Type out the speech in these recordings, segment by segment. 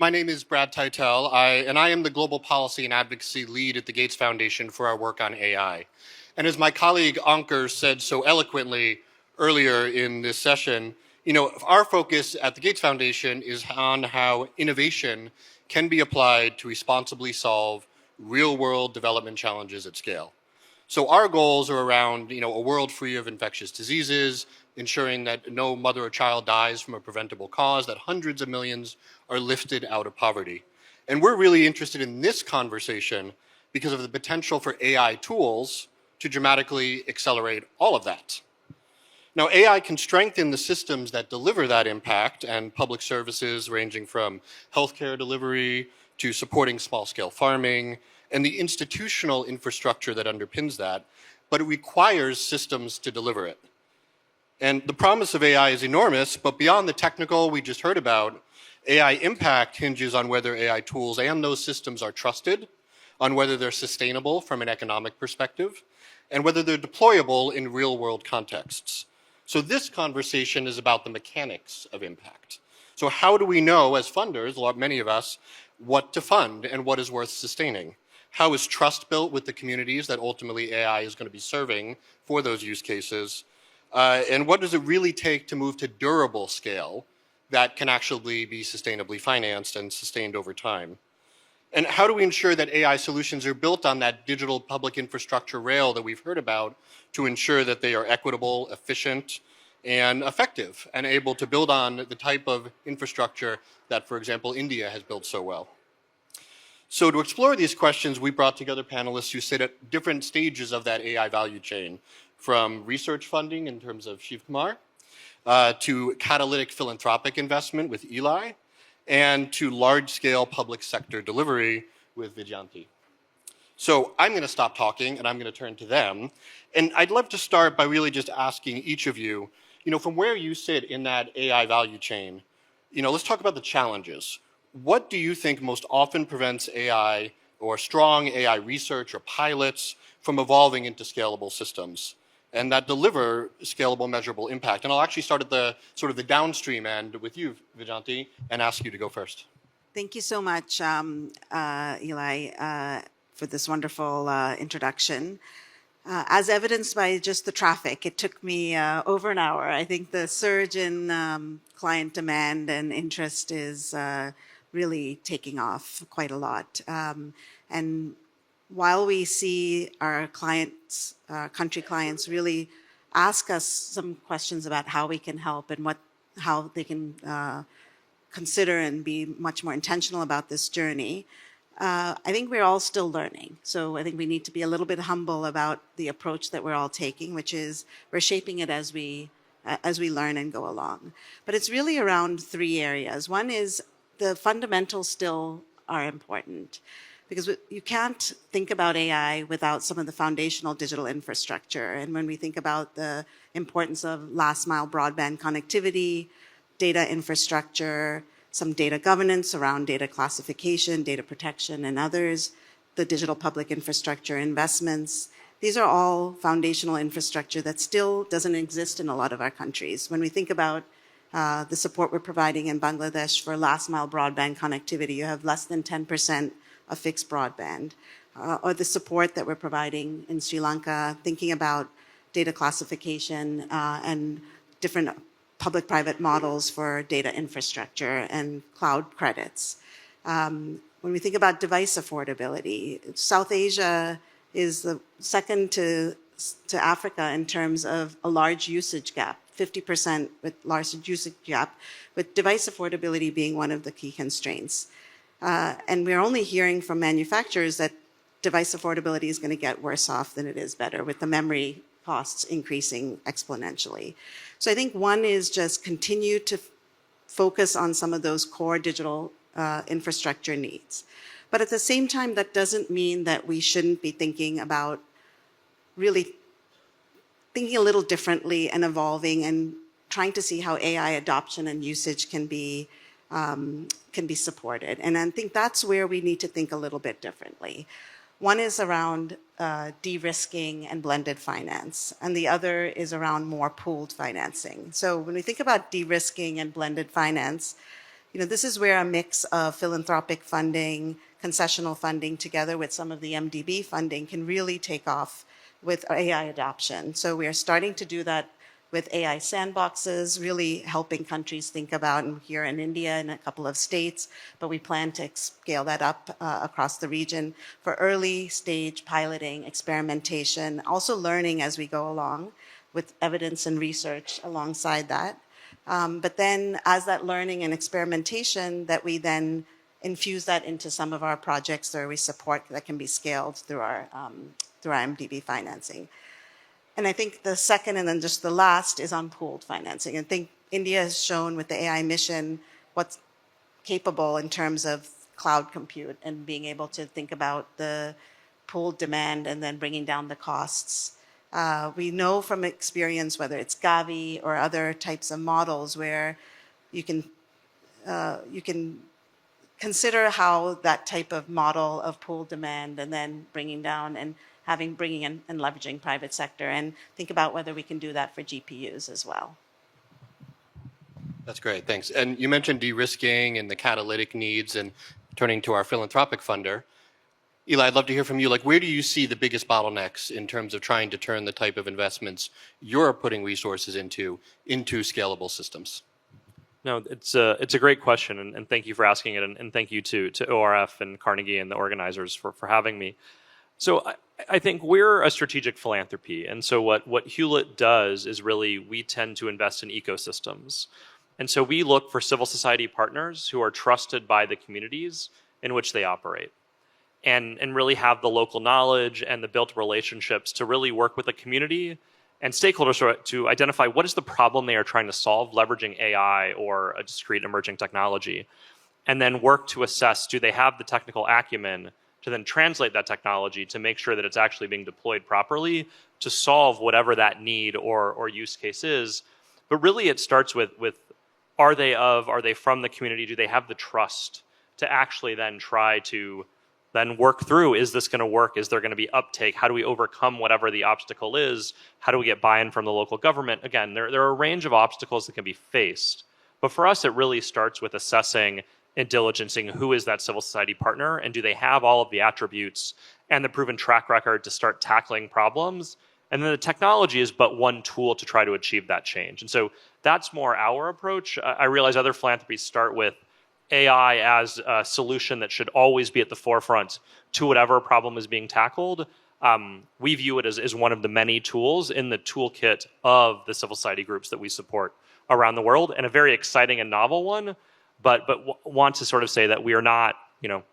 My name is Brad Teitel, and I am the Global Policy and Advocacy Lead at the Gates Foundation for our work on AI. And as my colleague Ankur said so eloquently earlier in this session, our focus at the Gates Foundation is on how innovation can be applied to responsibly solve real-world development challenges at scale. So our goals are around, a world free of infectious diseases, ensuring that no mother or child dies from a preventable cause, that hundreds of millions are lifted out of poverty. And we're really interested in this conversation because of the potential for AI tools to dramatically accelerate all of that. Now, AI can strengthen the systems that deliver that impact and public services ranging from healthcare delivery to supporting small-scale farming and the institutional infrastructure that underpins that, but it requires systems to deliver it. And the promise of AI is enormous, but beyond the technical we just heard about, AI impact hinges on whether AI tools and those systems are trusted, on whether they're sustainable from an economic perspective, and whether they're deployable in real-world contexts. So this conversation is about the mechanics of impact. So how do we know, as funders, many of us, what to fund and what is worth sustaining? How is trust built with the communities that ultimately AI is going to be serving for those use cases? And what does it really take to move to durable scale that can actually be sustainably financed and sustained over time? And how do we ensure that AI solutions are built on that digital public infrastructure rail that we've heard about to ensure that they are equitable, efficient, and effective, and able to build on the type of infrastructure that, for example, India has built so well? So to explore these questions, we brought together panelists who sit at different stages of that AI value chain, from research funding in terms of Shivkumar, to catalytic philanthropic investment with Eli, and to large-scale public sector delivery with Vijayanti. So I'm going to stop talking and I'm going to turn to them. And I'd love to start by really just asking each of you, from where you sit in that AI value chain, let's talk about the challenges. What do you think most often prevents AI or strong AI research or pilots from evolving into scalable systems and that deliver scalable, measurable impact? And I'll actually start at the sort of the downstream end with you, Vijayanti, and ask you to go first. Thank you so much, Eli, for this wonderful introduction. As evidenced by just the traffic, it took me over an hour. I think the surge in client demand and interest is really taking off quite a lot. And while we see our clients, country clients, really ask us some questions about how we can help and how they can consider and be much more intentional about this journey, I think we're all still learning. So I think we need to be a little bit humble about the approach that we're all taking, which is we're shaping it as we learn and go along. But it's really around three areas. One is the fundamentals still are important, because you can't think about AI without some of the foundational digital infrastructure. And when we think about the importance of last mile broadband connectivity, data infrastructure, some data governance around data classification, data protection, and others, the digital public infrastructure investments, these are all foundational infrastructure that still doesn't exist in a lot of our countries. When we think about the support we're providing in Bangladesh for last mile broadband connectivity, you have less than 10% of fixed broadband. Or the support that we're providing in Sri Lanka, thinking about data classification and different public-private models for data infrastructure and cloud credits. When we think about device affordability, South Asia is the second to Africa in terms of a large usage gap, 50% with large usage gap, with device affordability being one of the key constraints. And we're only hearing from manufacturers that device affordability is going to get worse off than it is better, with the memory costs increasing exponentially. So I think one is just continue to focus on some of those core digital infrastructure needs. But at the same time, that doesn't mean that we shouldn't be thinking about really thinking a little differently and evolving and trying to see how AI adoption and usage can be supported. And I think that's where we need to think a little bit differently. One is around de-risking and blended finance, and the other is around more pooled financing. So when we think about de-risking and blended finance, This is where a mix of philanthropic funding, concessional funding, together with some of the MDB funding can really take off with AI adoption. So we are starting to do that with AI sandboxes, really helping countries think about, and here in India in a couple of states, but we plan to scale that up across the region for early stage piloting, experimentation, also learning as we go along with evidence and research alongside that. But then as that learning and experimentation, that we then infuse that into some of our projects where we support that can be scaled through our MDB financing. And I think the second and then just the last is on pooled financing. I think India has shown with the AI mission what's capable in terms of cloud compute and being able to think about the pooled demand and then bringing down the costs. We know from experience, whether it's Gavi or other types of models, where you can consider how that type of model of pooled demand and then bringing down and bringing in and leveraging private sector, and think about whether we can do that for GPUs as well. That's great, thanks. And you mentioned de-risking and the catalytic needs, and turning to our philanthropic funder. Eli, I'd love to hear from you. Like, where do you see the biggest bottlenecks in terms of trying to turn the type of investments you're putting resources into scalable systems? No, it's a great question, and thank you for asking it, and thank you to ORF and Carnegie and the organizers for having me. So I think we're a strategic philanthropy, and so what Hewlett does is really we tend to invest in ecosystems. And so we look for civil society partners who are trusted by the communities in which they operate, and really have the local knowledge and the built relationships to really work with the community and stakeholders to identify what is the problem they are trying to solve, leveraging AI or a discrete emerging technology, and then work to assess, do they have the technical acumen to then translate that technology to make sure that it's actually being deployed properly to solve whatever that need or use case is. But really it starts with are they from the community? Do they have the trust to actually then try to then work through, is this going to work? Is there going to be uptake? How do we overcome whatever the obstacle is? How do we get buy-in from the local government? Again, there are a range of obstacles that can be faced. But for us, it really starts with assessing and diligencing who is that civil society partner, and do they have all of the attributes and the proven track record to start tackling problems? And then the technology is but one tool to try to achieve that change. And so that's more our approach. I realize other philanthropies start with AI as a solution that should always be at the forefront to whatever problem is being tackled. We view it as one of the many tools in the toolkit of the civil society groups that we support around the world, and a very exciting and novel one, but want to sort of say that we are not,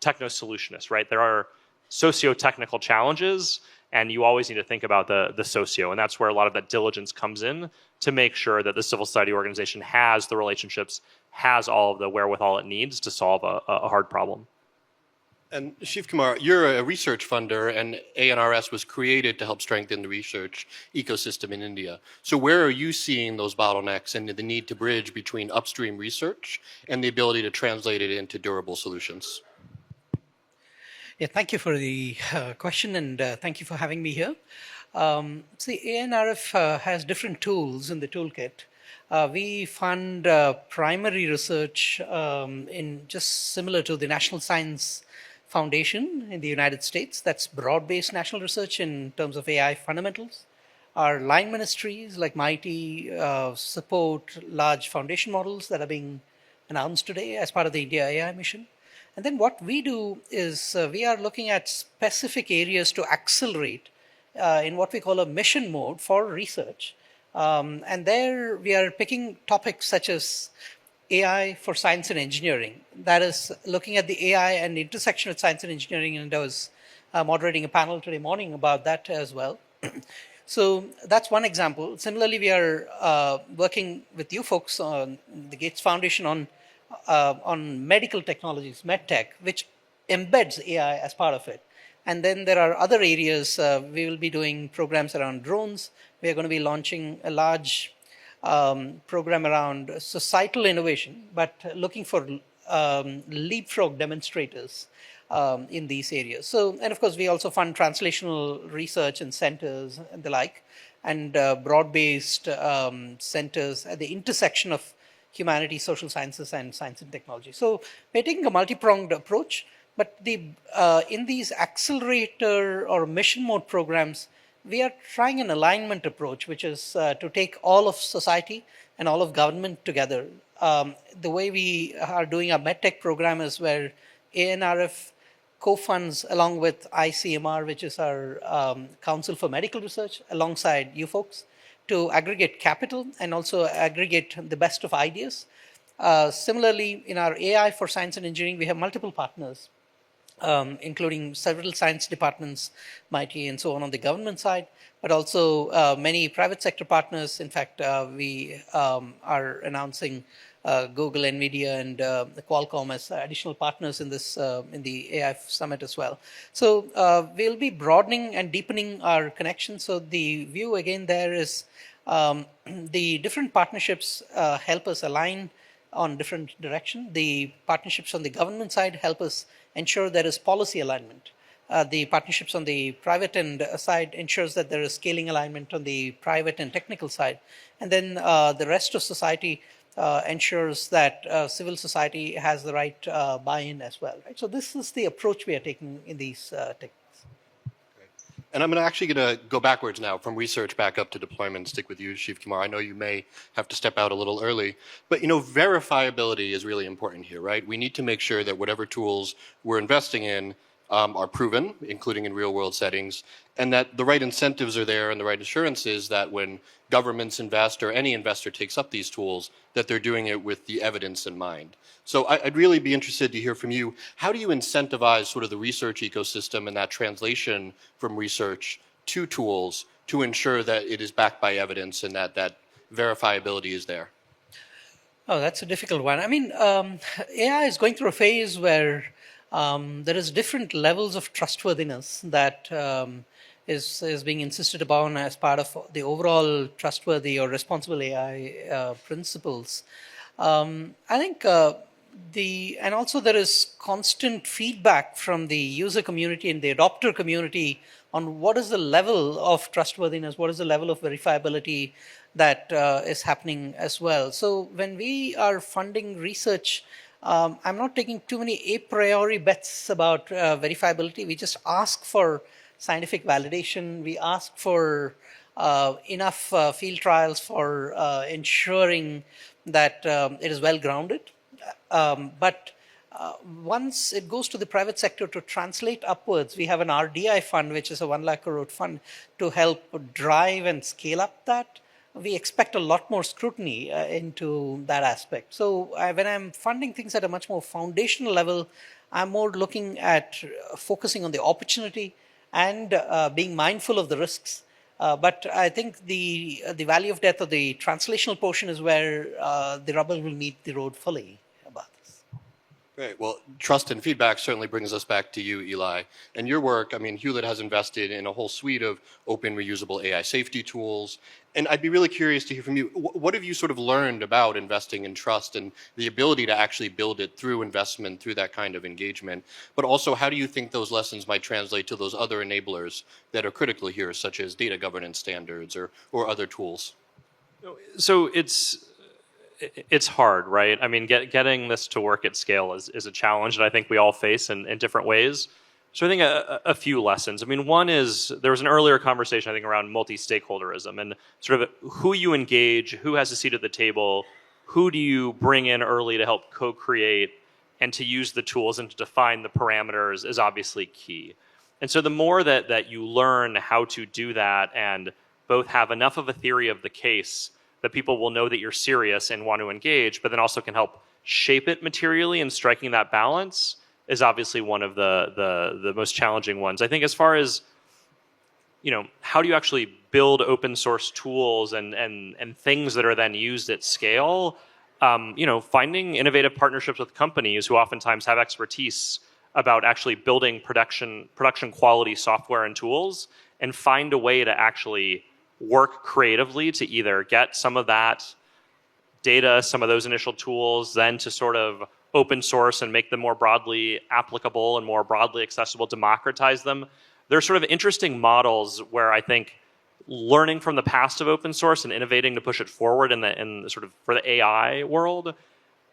techno-solutionists, right? There are socio-technical challenges, and you always need to think about the socio, and that's where a lot of that diligence comes in to make sure that the civil society organization has the relationships, has all of the wherewithal it needs to solve a hard problem. And Shivkumar, you're a research funder, and ANRS was created to help strengthen the research ecosystem in India. So where are you seeing those bottlenecks and the need to bridge between upstream research and the ability to translate it into durable solutions? Yeah, thank you for the question, and thank you for having me here. See, ANRF has different tools in the toolkit. We fund primary research in just similar to the National Science Foundation in the United States. That's broad-based national research in terms of AI fundamentals. Our line ministries like MIT support large foundation models that are being announced today as part of the India AI mission. And then what we do is we are looking at specific areas to accelerate in what we call a mission mode for research. And there we are picking topics such as AI for science and engineering. That is looking at the AI and the intersection with science and engineering, and I was moderating a panel today morning about that as well. So that's one example. Similarly, we are working with you folks on the Gates Foundation on medical technologies, medtech, which embeds AI as part of it. And then there are other areas. We will be doing programs around drones. We are going to be launching a large program around societal innovation, but looking for leapfrog demonstrators in these areas. So, and of course, we also fund translational research and centers and the like, and broad-based centers at the intersection of humanities, social sciences, and science and technology. So we're taking a multi-pronged approach, but in these accelerator or mission mode programs, we are trying an alignment approach, which is to take all of society and all of government together. The way we are doing our MedTech program is where ANRF co-funds along with ICMR, which is our Council for Medical Research, alongside you folks, to aggregate capital and also aggregate the best of ideas. Similarly, in our AI for science and engineering, we have multiple partners, including several science departments, MIT, and so on the government side, but also many private sector partners. In fact, we are announcing Google, NVIDIA, and Qualcomm as additional partners in this in the AI Summit as well. So we'll be broadening and deepening our connections. So the view again there is the different partnerships help us align on different direction. The partnerships on the government side help us ensure there is policy alignment. The partnerships on the private end side ensures that there is scaling alignment on the private and technical side. And then the rest of society ensures that civil society has the right buy-in as well. Right? So this is the approach we are taking in these techniques. And I'm actually going to go backwards now from research back up to deployment and stick with you, Shivkumar. I know you may have to step out a little early, but verifiability is really important here, right? We need to make sure that whatever tools we're investing in are proven, including in real world settings, and that the right incentives are there and the right assurances that when governments invest or any investor takes up these tools, that they're doing it with the evidence in mind. So I'd really be interested to hear from you. How do you incentivize sort of the research ecosystem and that translation from research to tools to ensure that it is backed by evidence and that verifiability is there? Oh, that's a difficult one. I mean, AI is going through a phase where there is different levels of trustworthiness that is being insisted upon as part of the overall trustworthy or responsible AI principles. I think and also there is constant feedback from the user community and the adopter community on what is the level of trustworthiness, what is the level of verifiability that is happening as well. So when we are funding research, I'm not taking too many a priori bets about verifiability. We just ask for scientific validation. We ask for enough field trials for ensuring that it is well grounded. But once it goes to the private sector to translate upwards, we have an RDI fund, which is a 1 lakh crore fund, to help drive and scale up that. We expect a lot more scrutiny into that aspect. So when I'm funding things at a much more foundational level, I'm more looking at focusing on the opportunity and being mindful of the risks. But I think the valley of death or the translational portion is where the rubber will meet the road fully about this. Great. Well, trust and feedback certainly brings us back to you, Eli. And your work, I mean, Hewlett has invested in a whole suite of open reusable AI safety tools. And I'd be really curious to hear from you. What have you sort of learned about investing in trust and the ability to actually build it through investment, through that kind of engagement? But also, how do you think those lessons might translate to those other enablers that are critical here, such as data governance standards or other tools? So it's hard, right? I mean, getting this to work at scale is a challenge that I think we all face in different ways. So I think a few lessons. I mean, one is there was an earlier conversation, I think, around multi-stakeholderism and sort of who you engage, who has a seat at the table, who do you bring in early to help co-create and to use the tools and to define the parameters is obviously key. And so the more that you learn how to do that and both have enough of a theory of the case that people will know that you're serious and want to engage, but then also can help shape it materially, and striking that balance is obviously one of the most challenging ones. I think as far as, how do you actually build open source tools and things that are then used at scale, finding innovative partnerships with companies who oftentimes have expertise about actually building production quality software and tools, and find a way to actually work creatively to either get some of that data, some of those initial tools, then to sort of open source and make them more broadly applicable and more broadly accessible, democratize them. There are sort of interesting models where I think learning from the past of open source and innovating to push it forward in the sort of for the AI world.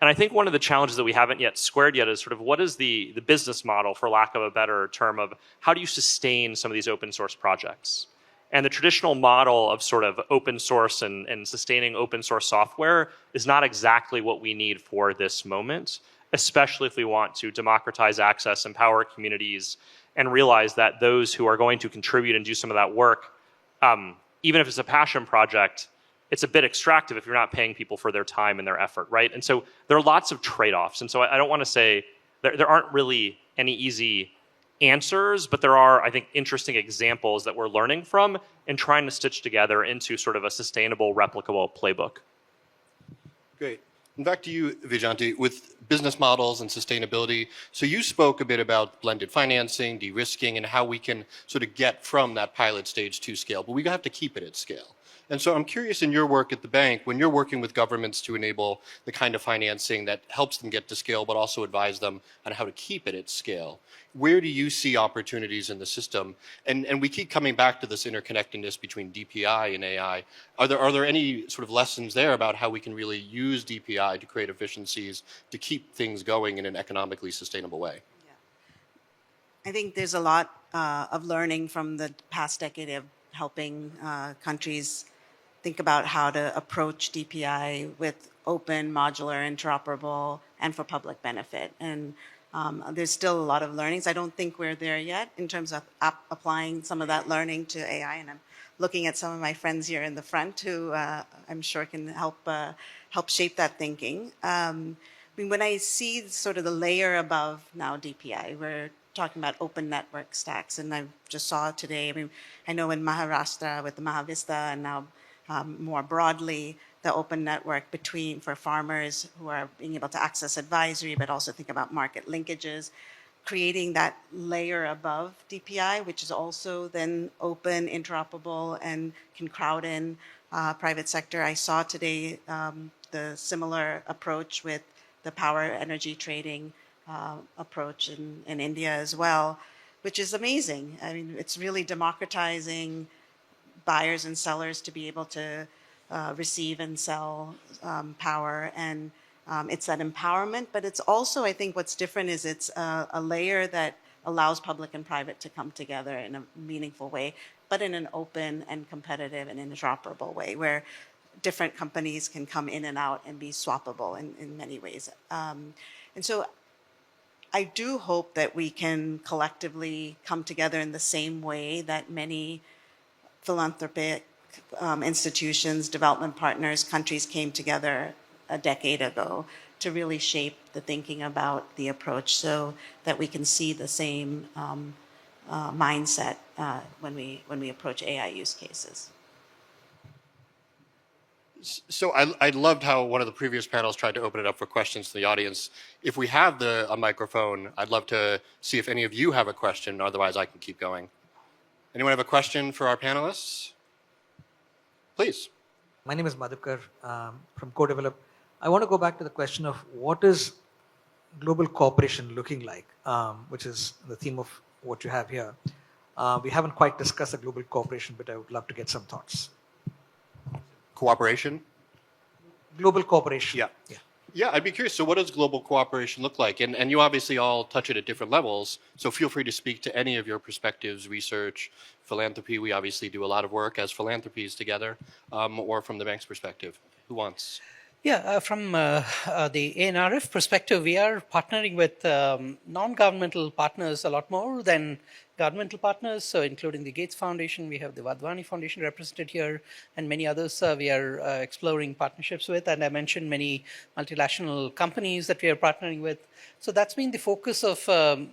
And I think one of the challenges that we haven't yet squared yet is sort of what is the business model, for lack of a better term, of how do you sustain some of these open source projects? And the traditional model of sort of open source and sustaining open source software is not exactly what we need for this moment, especially if we want to democratize access, empower communities, and realize that those who are going to contribute and do some of that work, even if it's a passion project, it's a bit extractive if you're not paying people for their time and their effort, right? And so there are lots of trade-offs. And so I don't want to say there aren't really any easy answers, but there are, I think, interesting examples that we're learning from and trying to stitch together into sort of a sustainable, replicable playbook. Great. And back to you, Vijanti, with business models and sustainability. So you spoke a bit about blended financing, de-risking, and how we can sort of get from that pilot stage to scale, but we have to keep it at scale. And so I'm curious, in your work at the bank, when you're working with governments to enable the kind of financing that helps them get to scale, but also advise them on how to keep it at scale, where do you see opportunities in the system? And we keep coming back to this interconnectedness between DPI and AI. Are there any sort of lessons there about how we can really use DPI to create efficiencies to keep things going in an economically sustainable way? I think there's a lot of learning from the past decade of helping countries think about how to approach DPI with open, modular, interoperable, and for public benefit. And there's still a lot of learnings. I don't think we're there yet in terms of applying some of that learning to AI. And I'm looking at some of my friends here in the front who I'm sure can help shape that thinking. I mean, when I see sort of the layer above now DPI, we're talking about open network stacks. And I just saw today, I mean, I know in Maharashtra with the Mahavista and now more broadly, the open network for farmers who are being able to access advisory, but also think about market linkages, creating that layer above DPI, which is also then open, interoperable, and can crowd in private sector. I saw today the similar approach with the power energy trading approach in India as well, which is amazing. I mean, it's really democratizing buyers and sellers to be able to receive and sell power, and it's that empowerment. But it's also, I think, what's different is it's a layer that allows public and private to come together in a meaningful way, but in an open and competitive and interoperable way, where different companies can come in and out and be swappable in many ways. And so I do hope that we can collectively come together in the same way that many philanthropic institutions, development partners, countries came together a decade ago to really shape the thinking about the approach so that we can see the same mindset when we approach AI use cases. So I loved how one of the previous panels tried to open it up for questions to the audience. If we have a microphone, I'd love to see if any of you have a question. Otherwise, I can keep going. Anyone have a question for our panelists? Please. My name is Madhukar from Co-Develop. I want to go back to the question of what is global cooperation looking like, which is the theme of what you have here. We haven't quite discussed the global cooperation, but I would love to get some thoughts. Cooperation? Global cooperation. Yeah. Yeah, I'd be curious. So what does global cooperation look like? And you obviously all touch it at different levels. So feel free to speak to any of your perspectives, research, philanthropy. We obviously do a lot of work as philanthropies together, or from the bank's perspective. Who wants? Yeah, from the ANRF perspective, we are partnering with non-governmental partners a lot more than governmental partners. So including the Gates Foundation, we have the Wadhwani Foundation represented here, and many others we are exploring partnerships with. And I mentioned many multinational companies that we are partnering with. So that's been the focus of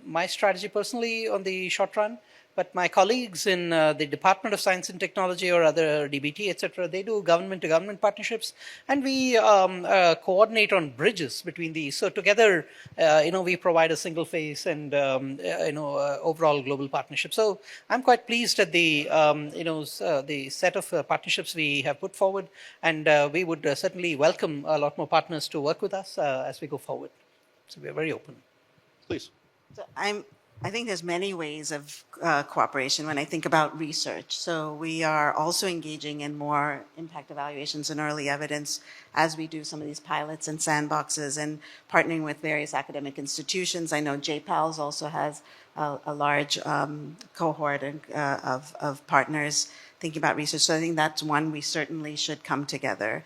my strategy personally on the short run. But my colleagues in the Department of Science and Technology or other DBT, etc., they do government-to-government partnerships, and we coordinate on bridges between these. So together, we provide a single face and overall global partnership. So I'm quite pleased at the the set of partnerships we have put forward, and we would certainly welcome a lot more partners to work with us as we go forward. So we are very open. Please. So I'm I think there's many ways of cooperation when I think about research. So we are also engaging in more impact evaluations and early evidence as we do some of these pilots and sandboxes and partnering with various academic institutions. I know JPALS also has a large cohort of partners thinking about research. So I think that's one we certainly should come together.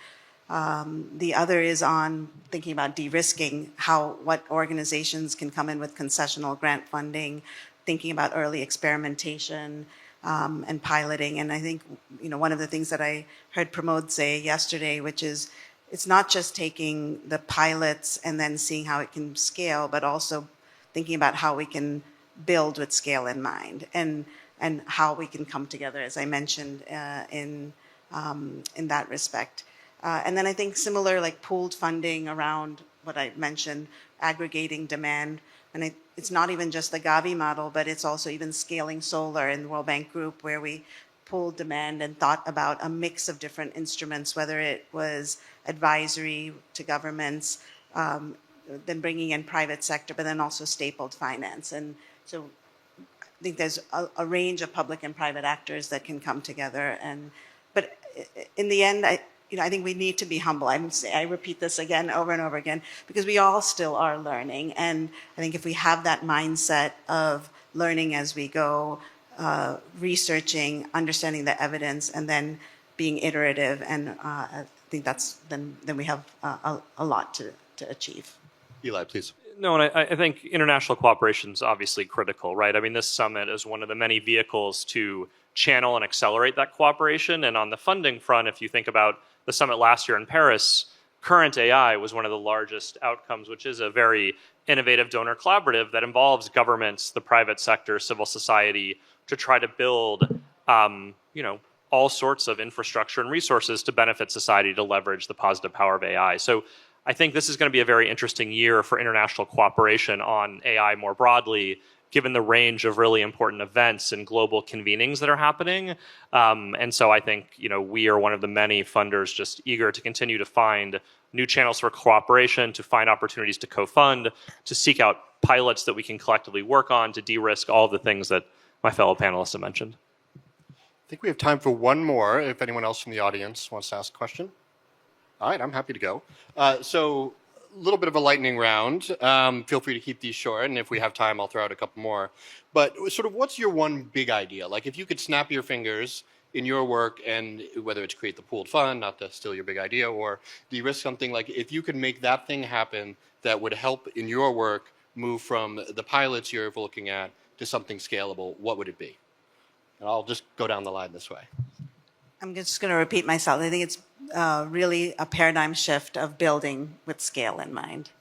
The other is on thinking about de-risking, what organizations can come in with concessional grant funding, thinking about early experimentation and piloting. And I think one of the things that I heard Pramod say yesterday, which is it's not just taking the pilots and then seeing how it can scale, but also thinking about how we can build with scale in mind and how we can come together, as I mentioned, in that respect. And then I think similar, like pooled funding around what I mentioned, aggregating demand. And it's not even just the Gavi model, but it's also even scaling solar in the World Bank Group, where we pooled demand and thought about a mix of different instruments, whether it was advisory to governments, then bringing in private sector, but then also stapled finance. And so I think there's a range of public and private actors that can come together. But in the end, I think we need to be humble. I repeat this again over and over again because we all still are learning. And I think if we have that mindset of learning as we go, researching, understanding the evidence, and then being iterative, and I think then we have a lot to achieve. Eli, please. No, and I think international cooperation is obviously critical, right? I mean, this summit is one of the many vehicles to channel and accelerate that cooperation. And on the funding front, if you think about the summit last year in Paris, Current AI was one of the largest outcomes, which is a very innovative donor collaborative that involves governments, the private sector, civil society, to try to build, all sorts of infrastructure and resources to benefit society to leverage the positive power of AI. So I think this is going to be a very interesting year for international cooperation on AI more broadly, given the range of really important events and global convenings that are happening. And so I think, we are one of the many funders just eager to continue to find new channels for cooperation, to find opportunities to co-fund, to seek out pilots that we can collectively work on, to de-risk all of the things that my fellow panelists have mentioned. I think we have time for one more, if anyone else from the audience wants to ask a question. All right, I'm happy to go. So a little bit of a lightning round. Feel free to keep these short, and if we have time, I'll throw out a couple more. But sort of what's your one big idea? Like if you could snap your fingers in your work, and whether it's create the pooled fund, not to steal your big idea, or de-risk something, like if you could make that thing happen that would help in your work move from the pilots you're looking at to something scalable, what would it be? And I'll just go down the line this way. I'm just going to repeat myself. I think it's really a paradigm shift of building with scale in mind.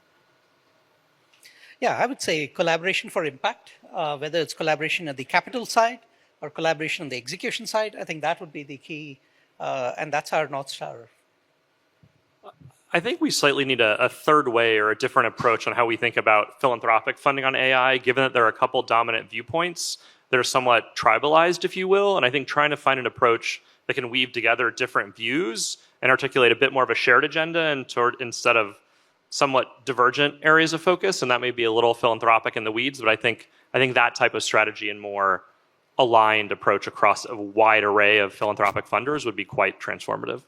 Yeah, I would say collaboration for impact, whether it's collaboration at the capital side or collaboration on the execution side. I think that would be the key, and that's our North Star. I think we slightly need a third way or a different approach on how we think about philanthropic funding on AI, given that there are a couple dominant viewpoints that are somewhat tribalized, if you will. And I think trying to find an approach that can weave together different views and articulate a bit more of a shared agenda instead of somewhat divergent areas of focus. And that may be a little philanthropic in the weeds, but I think that type of strategy and more aligned approach across a wide array of philanthropic funders would be quite transformative.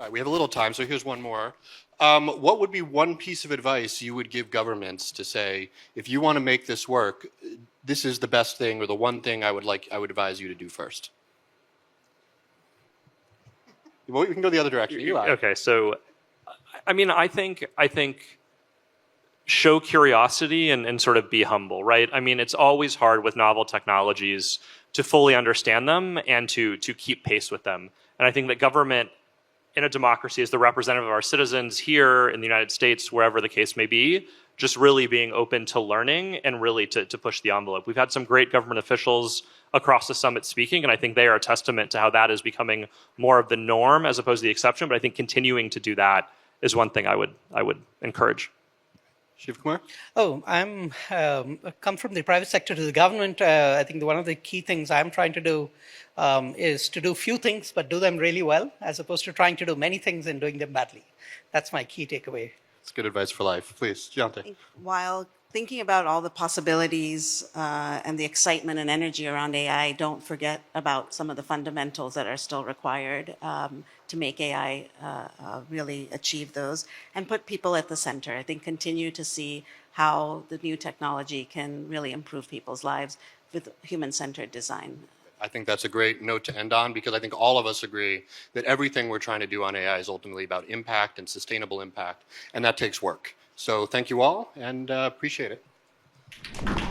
All right, we have a little time, so here's one more. What would be one piece of advice you would give governments to say, if you want to make this work, this is the best thing or the one thing I would advise you to do first? Well, we can go the other direction. Okay, so I mean, I think show curiosity and sort of be humble, right? I mean, it's always hard with novel technologies to fully understand them and to keep pace with them. And I think that government in a democracy is the representative of our citizens here in the United States, wherever the case may be, just really being open to learning and really to push the envelope. We've had some great government officials across the summit speaking, and I think they are a testament to how that is becoming more of the norm as opposed to the exception. But I think continuing to do that is one thing I would encourage. Shivkumar? Oh, I'm come from the private sector to the government. I think one of the key things I'm trying to do is to do few things, but do them really well, as opposed to trying to do many things and doing them badly. That's my key takeaway. It's good advice for life. Please, Jante. While thinking about all the possibilities and the excitement and energy around AI, don't forget about some of the fundamentals that are still required to make AI really achieve those, and put people at the center. I think continue to see how the new technology can really improve people's lives with human-centered design. I think that's a great note to end on, because I think all of us agree that everything we're trying to do on AI is ultimately about impact and sustainable impact, and that takes work. So thank you all, and appreciate it.